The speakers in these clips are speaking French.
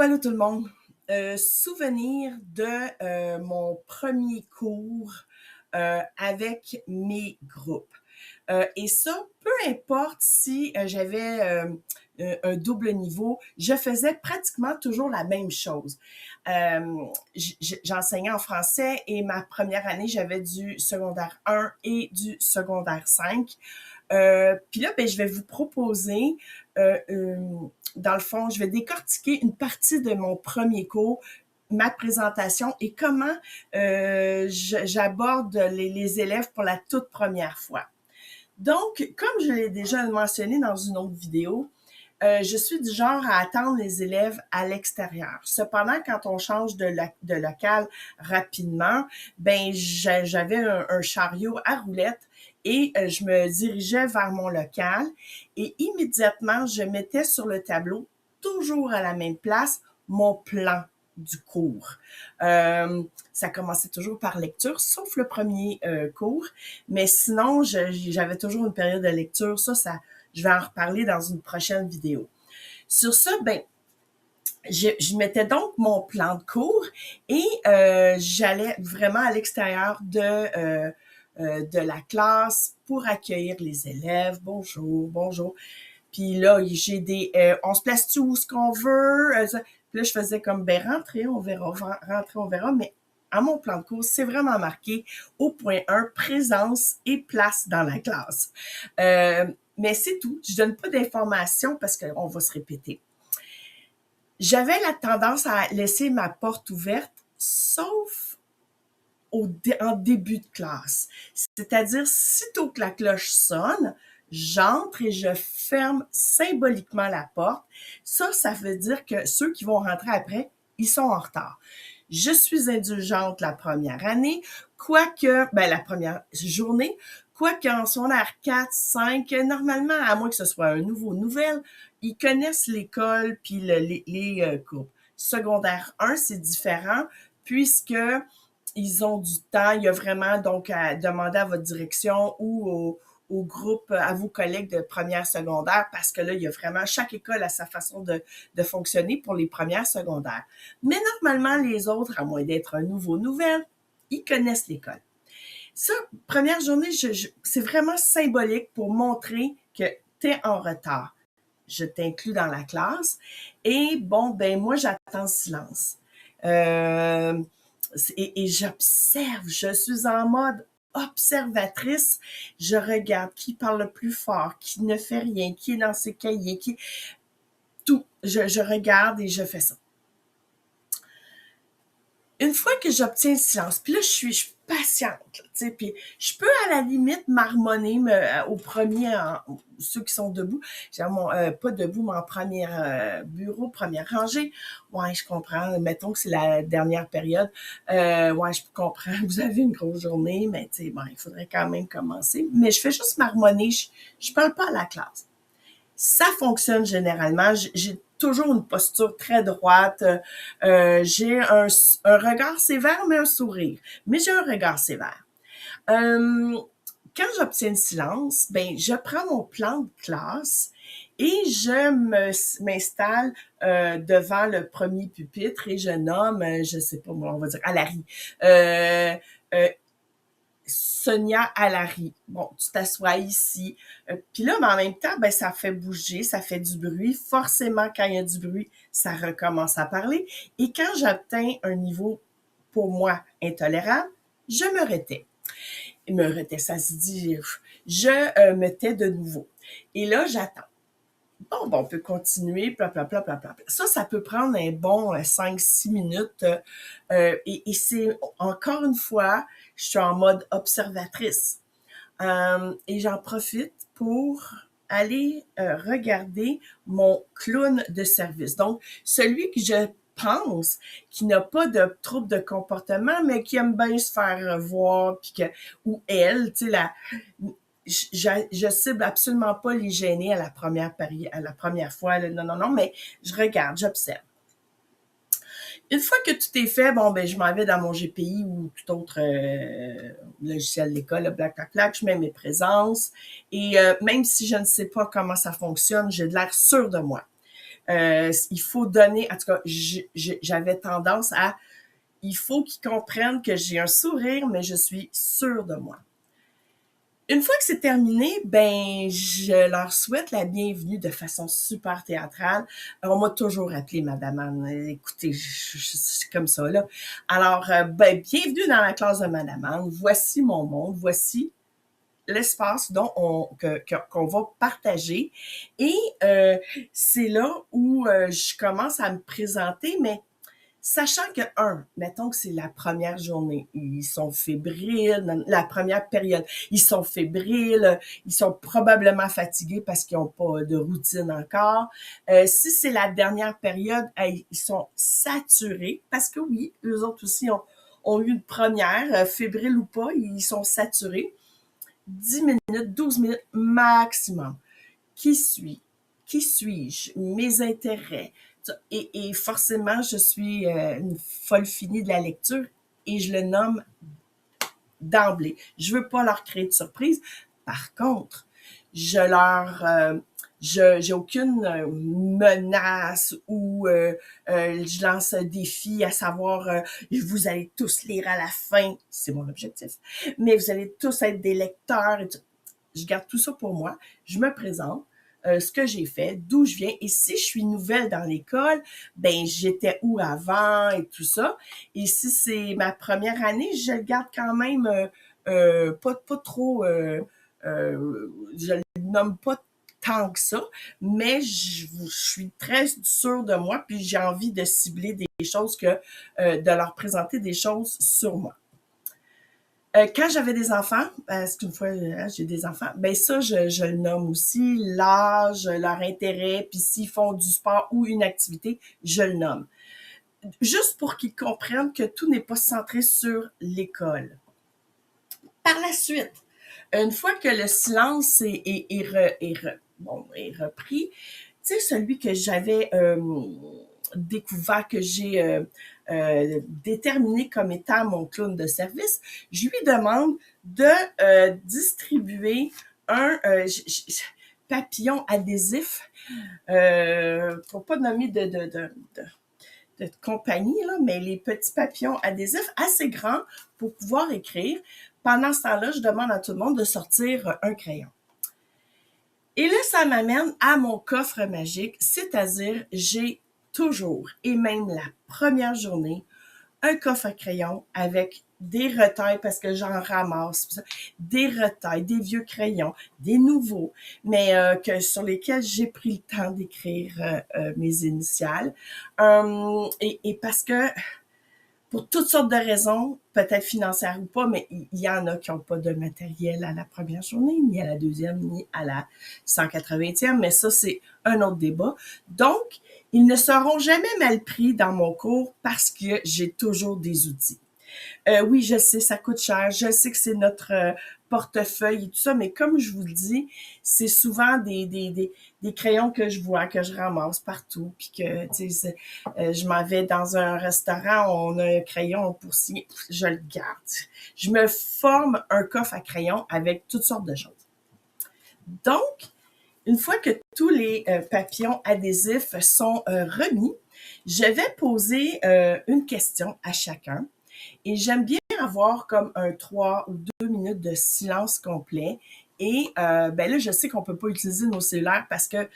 Allô tout le monde. Souvenir de mon premier cours avec mes groupes. Et ça, peu importe si j'avais un double niveau, je faisais pratiquement toujours la même chose. J'enseignais en français et ma première année, j'avais du secondaire 1 et du secondaire 5. Puis là, ben, je vais vous proposer, euh, euh, dans le fond, je vais décortiquer une partie de mon premier cours, ma présentation et comment j'aborde les élèves pour la toute première fois. Donc, comme je l'ai déjà mentionné dans une autre vidéo, je suis du genre à attendre les élèves à l'extérieur. Cependant, quand on change de local rapidement, ben j'avais un chariot à roulettes et je me dirigeais vers mon local et immédiatement, je mettais sur le tableau, toujours à la même place, mon plan du cours. Ça commençait toujours par lecture, sauf le premier cours, mais sinon, j'avais toujours une période de lecture. Je vais en reparler dans une prochaine vidéo. Sur ça, ben, je mettais donc mon plan de cours et j'allais vraiment à l'extérieur de la classe pour accueillir les élèves. Bonjour, bonjour. Puis là, j'ai on se place-tu où ce qu'on veut? Puis là, je faisais comme, ben, rentrer, on verra, rentrer, on verra. Mais à mon plan de cours, c'est vraiment marqué au point 1, présence et place dans la classe. Mais c'est tout. Je donne pas d'informations parce qu'on va se répéter. J'avais la tendance à laisser ma porte ouverte, sauf en début de classe. C'est-à-dire, sitôt que la cloche sonne, j'entre et je ferme symboliquement la porte. Ça veut dire que ceux qui vont rentrer après, ils sont en retard. Je suis indulgente la première année, la première journée, quoique en secondaire 4, 5, normalement, à moins que ce soit un nouvelle, ils connaissent l'école puis les cours. Secondaire 1, c'est différent puisque ils ont du temps. Il y a vraiment donc à demander à votre direction ou au groupe, à vos collègues de première secondaire, parce que là, il y a vraiment, chaque école a sa façon de fonctionner pour les premières secondaires. Mais normalement, les autres, à moins d'être un nouvelle, ils connaissent l'école. Ça, première journée, c'est vraiment symbolique pour montrer que tu es en retard. Je t'inclus dans la classe. Et bon, ben moi, j'attends le silence. Et j'observe, je suis en mode observatrice, je regarde qui parle le plus fort, qui ne fait rien, qui est dans ses cahiers, tout. Je regarde et je fais ça. Une fois que j'obtiens le silence, puis là, je suis patiente, tu sais, puis je peux à la limite marmonner au premier, ceux qui sont debout, pas debout, mais en premier bureau, première rangée. Ouais, je comprends, mettons que c'est la dernière période. Ouais, je comprends, vous avez une grosse journée, mais tu sais, bon, il faudrait quand même commencer. Mais je fais juste marmonner, je parle pas à la classe. Ça fonctionne généralement. J'ai toujours une posture très droite. J'ai un regard sévère, mais un sourire. Mais j'ai un regard sévère. Quand j'obtiens le silence, ben je prends mon plan de classe et m'installe devant le premier pupitre et je nomme, je sais pas moi, on va dire Alary. Sonia Alary. Bon, tu t'assois ici. Puis là, mais en même temps, ben, ça fait bouger, ça fait du bruit. Forcément, quand il y a du bruit, ça recommence à parler. Et quand j'atteins un niveau, pour moi, intolérable, je me retais. Ça se dit, je me tais de nouveau. Et là, j'attends. Bon, on peut continuer, blablabla. Ça peut prendre un bon 5-6 minutes. Et c'est, encore une fois, je suis en mode observatrice. Et j'en profite pour aller regarder mon clown de service. Donc, celui que je pense qui n'a pas de trouble de comportement, mais qui aime bien se faire voir, puis ou elle, tu sais, je cible absolument pas les gêner à la première fois. Là. Non, mais je regarde, j'observe. Une fois que tout est fait, bon, ben, je m'en vais dans mon GPI ou tout autre logiciel de l'école, blac, je mets mes présences. Et même si je ne sais pas comment ça fonctionne, j'ai de l'air sûr de moi. Il faut donner, en tout cas, j'avais tendance à, il faut qu'ils comprennent que j'ai un sourire, mais je suis sûre de moi. Une fois que c'est terminé, ben je leur souhaite la bienvenue de façon super théâtrale. On m'a toujours appelé Madame Anne. Écoutez, c'est comme ça là. Alors, ben bienvenue dans la classe de Madame Anne. Voici mon monde. Voici l'espace dont qu'on va partager. Et c'est là où je commence à me présenter, mais sachant que, mettons que c'est la première journée, ils sont fébriles, la première période, ils sont fébriles, ils sont probablement fatigués parce qu'ils n'ont pas de routine encore. Si c'est la dernière période, ils sont saturés parce que oui, eux autres aussi ont eu une première, fébriles ou pas, ils sont saturés. 10 minutes, 12 minutes maximum. Qui suis-je? Mes intérêts. Et forcément, je suis une folle finie de la lecture et je le nomme d'emblée. Je veux pas leur créer de surprise. Par contre, j'ai aucune menace ou je lance un défi à savoir vous allez tous lire à la fin, c'est mon objectif, mais vous allez tous être des lecteurs. Et tout. Je garde tout ça pour moi. Je me présente. Ce que j'ai fait, d'où je viens. Et si je suis nouvelle dans l'école, ben j'étais où avant et tout ça. Et si c'est ma première année, je le garde quand même pas trop, je le nomme pas tant que ça, mais je suis très sûre de moi, puis j'ai envie de cibler des choses de leur présenter des choses sur moi. Quand j'avais des enfants, parce qu'une fois j'ai des enfants, ben ça, je le nomme aussi, l'âge, leur intérêt, puis s'ils font du sport ou une activité, je le nomme. Juste pour qu'ils comprennent que tout n'est pas centré sur l'école. Par la suite, une fois que le silence est repris, tu sais, celui que j'avais découvert, que j'ai déterminé comme étant mon clown de service, je lui demande de distribuer un papillon adhésif, pour pas nommer de compagnie, là, mais les petits papillons adhésifs assez grands pour pouvoir écrire. Pendant ce temps-là, je demande à tout le monde de sortir un crayon. Et là, ça m'amène à mon coffre magique, c'est-à-dire j'ai toujours, et même la première journée, un coffre à crayon avec des retails parce que j'en ramasse, des retails, des vieux crayons, des nouveaux, mais sur lesquels j'ai pris le temps d'écrire mes initiales. Et parce que pour toutes sortes de raisons, peut-être financières ou pas, mais il y en a qui n'ont pas de matériel à la première journée, ni à la deuxième, ni à la 180e, mais ça, c'est un autre débat. Donc, ils ne seront jamais mal pris dans mon cours parce que j'ai toujours des outils. Oui, je sais, ça coûte cher. Je sais que c'est notre portefeuille et tout ça, mais comme je vous le dis, c'est souvent des crayons que je vois, que je ramasse partout, puis que, tu sais, je m'en vais dans un restaurant, on a un crayon pour signer, je le garde. Je me forme un coffre à crayons avec toutes sortes de choses. Donc, une fois que tous les papillons adhésifs sont remis, je vais poser une question à chacun. Et j'aime bien avoir comme un 3 ou 2 minutes de silence complet. Et ben là, je sais qu'on peut pas utiliser nos cellulaires parce que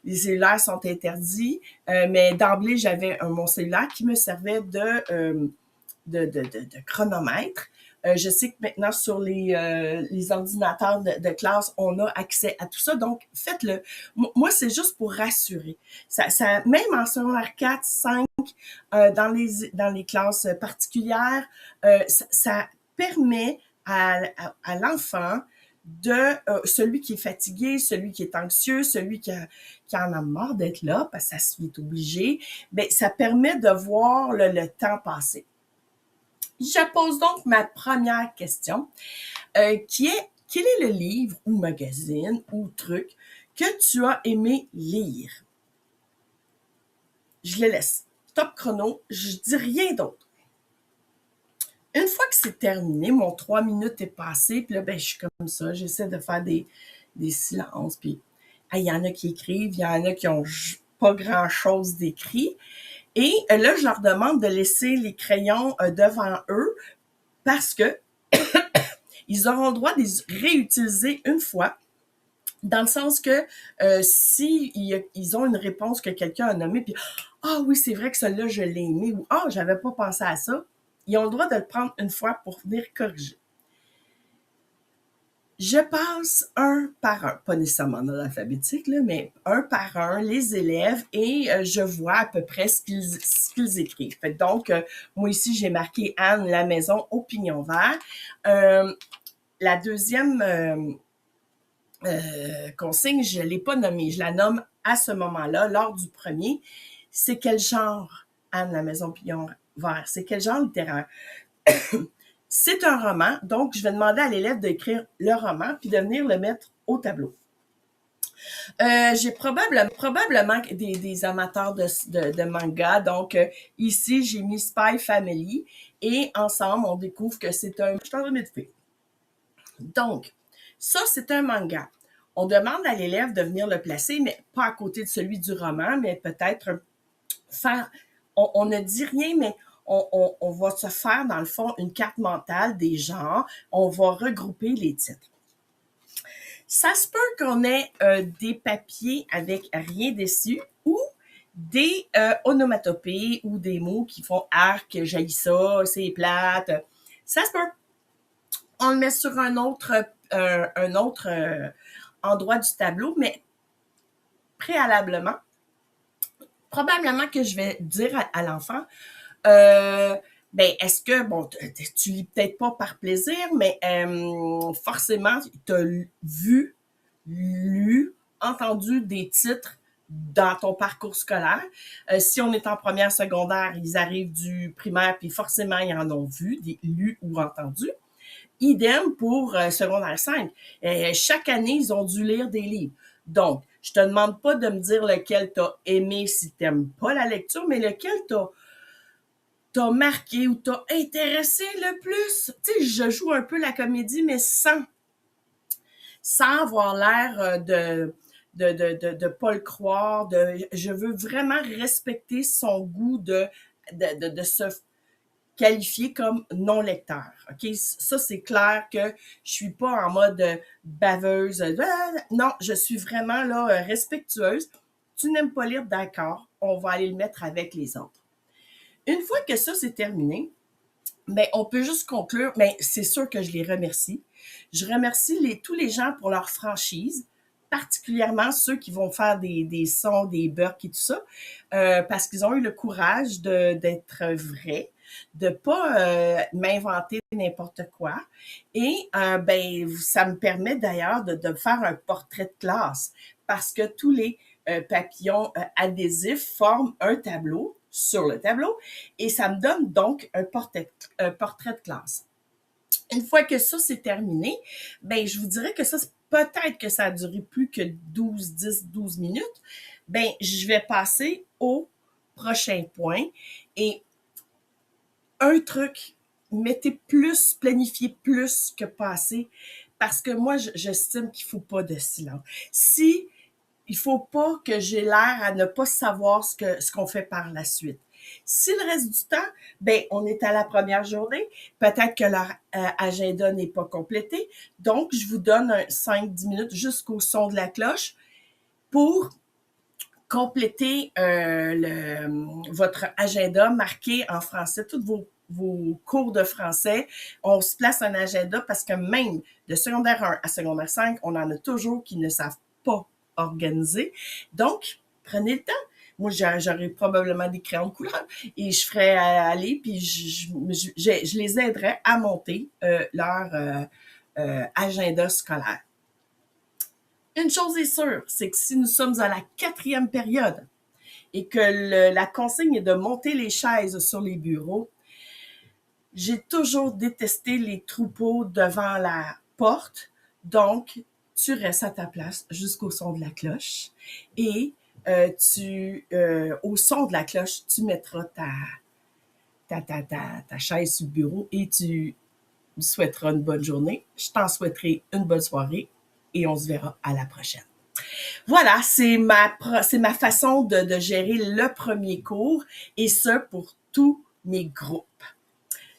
les cellulaires sont interdits. Mais d'emblée, j'avais mon cellulaire qui me servait de chronomètre. Je sais que maintenant, sur les ordinateurs de classe, on a accès à tout ça. Donc, faites-le. Moi, c'est juste pour rassurer. Même en secondaire 4, 5, dans les classes particulières, ça permet à l'enfant celui qui est fatigué, celui qui est anxieux, celui qui en a marre d'être là, parce que ça est obligé, ben, ça permet de voir le temps passer. Je pose donc ma première question, qui est, quel est le livre ou magazine ou truc que tu as aimé lire? Je le laisse. Top chrono, je dis rien d'autre. Une fois que c'est terminé, mon 3 minutes est passé, puis là, ben, je suis comme ça, j'essaie de faire des silences, puis il y en a qui écrivent, il y en a qui ont pas grand-chose d'écrit. Et là, je leur demande de laisser les crayons devant eux parce que ils auront le droit de les réutiliser une fois. Dans le sens que si ils ont une réponse que quelqu'un a nommée, puis ah oui, c'est vrai que celle-là, je l'ai aimé, ou ah, j'avais pas pensé à ça, ils ont le droit de le prendre une fois pour venir corriger. Je passe un par un, pas nécessairement dans l'alphabétique, là, mais un par un, les élèves, et je vois à peu près ce qu'ils écrivent. Fait donc, moi ici, j'ai marqué Anne, la maison au pignon vert. La deuxième consigne, je ne l'ai pas nommée, je la nomme à ce moment-là, lors du premier. C'est quel genre, Anne, la maison au pignon vert? C'est quel genre littéraire? C'est un roman, donc je vais demander à l'élève d'écrire le roman puis de venir le mettre au tableau. J'ai probablement des amateurs de manga, donc ici j'ai mis Spy Family et ensemble on découvre que c'est un... Je suis en train de m'étouffer. Donc, ça c'est un manga. On demande à l'élève de venir le placer, mais pas à côté de celui du roman, mais peut-être faire... On ne dit rien, mais on va se faire, dans le fond, une carte mentale des genres. On va regrouper les titres. Ça se peut qu'on ait des papiers avec rien dessus ou des onomatopées ou des mots qui font arc, jaillit ça, c'est plate. Ça se peut. On le met sur un autre endroit du tableau, mais préalablement, probablement que je vais dire à l'enfant, ben, est-ce que, bon, tu lis peut-être pas par plaisir, mais forcément, tu as vu, lu, entendu des titres dans ton parcours scolaire. Si on est en première secondaire, ils arrivent du primaire, puis forcément, ils en ont vu, des lus ou entendus. Idem pour secondaire 5. Chaque année, ils ont dû lire des livres. Donc, je te demande pas de me dire lequel tu as aimé si tu n'aimes pas la lecture, mais lequel t'as marqué ou t'as intéressé le plus. Tu sais, je joue un peu la comédie, mais sans avoir l'air de pas le croire. Je veux vraiment respecter son goût de se qualifié comme non-lecteur. OK? Ça, c'est clair que je suis pas en mode baveuse. Non, je suis vraiment là respectueuse. Tu n'aimes pas lire, d'accord, on va aller le mettre avec les autres. Une fois que ça, c'est terminé, ben, on peut juste conclure, mais c'est sûr que je les remercie. Je remercie tous les gens pour leur franchise, particulièrement ceux qui vont faire des sons, des burks et tout ça, parce qu'ils ont eu le courage d'être vrais, de pas m'inventer n'importe quoi. Et ben, ça me permet d'ailleurs de faire un portrait de classe, parce que tous les papillons adhésifs forment un tableau sur le tableau et ça me donne donc un portrait de classe. Une fois que ça c'est terminé, ben je vous dirais que ça peut-être que ça a duré plus que 12 minutes. Ben je vais passer au prochain point et un truc, planifiez plus que passer parce que moi j'estime qu'il faut pas de silence. Si il faut pas que j'ai l'air à ne pas savoir ce qu'on fait par la suite. Si le reste du temps, ben on est à la première journée, peut-être que leur agenda n'est pas complété, donc je vous donne 5-10 minutes jusqu'au son de la cloche pour compléter votre agenda marqué en français, tous vos cours de français. On se place un agenda parce que même de secondaire 1 à secondaire 5, on en a toujours qui ne savent pas organiser. Donc, prenez le temps. Moi, j'aurais probablement des crayons de couleur et je ferais aller, puis je les aiderais à monter leur agenda scolaire. Une chose est sûre, c'est que si nous sommes à la 4e période et que la consigne est de monter les chaises sur les bureaux, j'ai toujours détesté les troupeaux devant la porte. Donc, tu restes à ta place jusqu'au son de la cloche et au son de la cloche, tu mettras ta chaise sur le bureau et tu souhaiteras une bonne journée. Je t'en souhaiterai une bonne soirée et on se verra à la prochaine. Voilà, c'est ma façon de gérer le premier cours et ce pour tous mes groupes.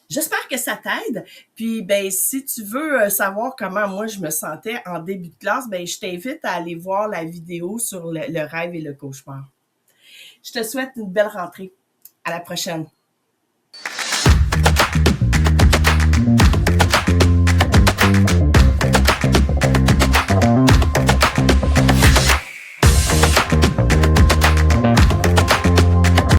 J'espère que ça t'aide. Puis, ben, si tu veux savoir comment moi je me sentais en début de classe, ben, je t'invite à aller voir la vidéo sur le rêve et le cauchemar. Je te souhaite une belle rentrée. À la prochaine.